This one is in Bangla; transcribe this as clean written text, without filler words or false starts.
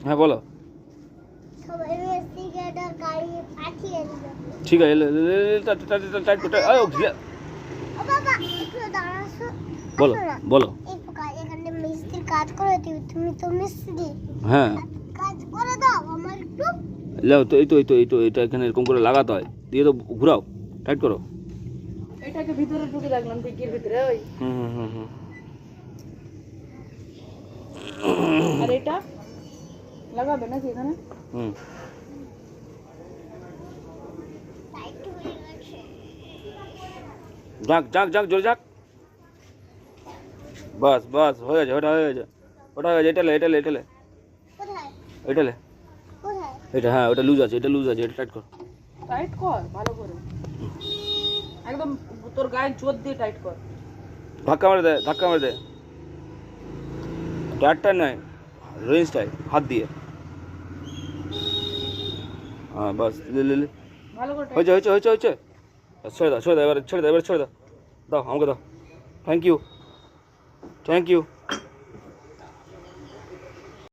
হ্যাঁ বলো। ঠিক আছে, টাইট করতে বলো বলো। এখানে মিস্ত্রি কাজ করে, তুমি তো মিস্ত্রি, হ্যাঁ কাজ করে দাও আমার একটু। লাও তো, এই তো এটা এখানে এরকম করে লাগাতে হয়, দিয়ে তো ঘুরাও, টাইট করো। এটাকে ভিতরে ঢুকে রাখলাম ডিগ্গির ভিতরে ওই। হুম। আর এটা লাগাবে নাকি এখানে? হুম টাইট হয়ে গেছে। যাক জোরে যাক। বাস হয়ে গেছে, ওটা হয়ে গেছে। এটালে কোথায় এটালে কোথায়? এটা, হ্যাঁ ওটা লুজ আছে, এটা টাইট কর। টাইট কর ভালো করে, একদম তোর গায়ে জোর দিয়ে টাইট কর। ধাক্কা মারে দে। টায়ারটা নয়, রেঞ্জটাই হাত দিয়ে। হ্যাঁ বাস, লে ভালো করে টাইট। হয়েছে। ছেড়ে দাও, এবারে ছেড়ে দাও। দাও আমাকে দাও। Thank you.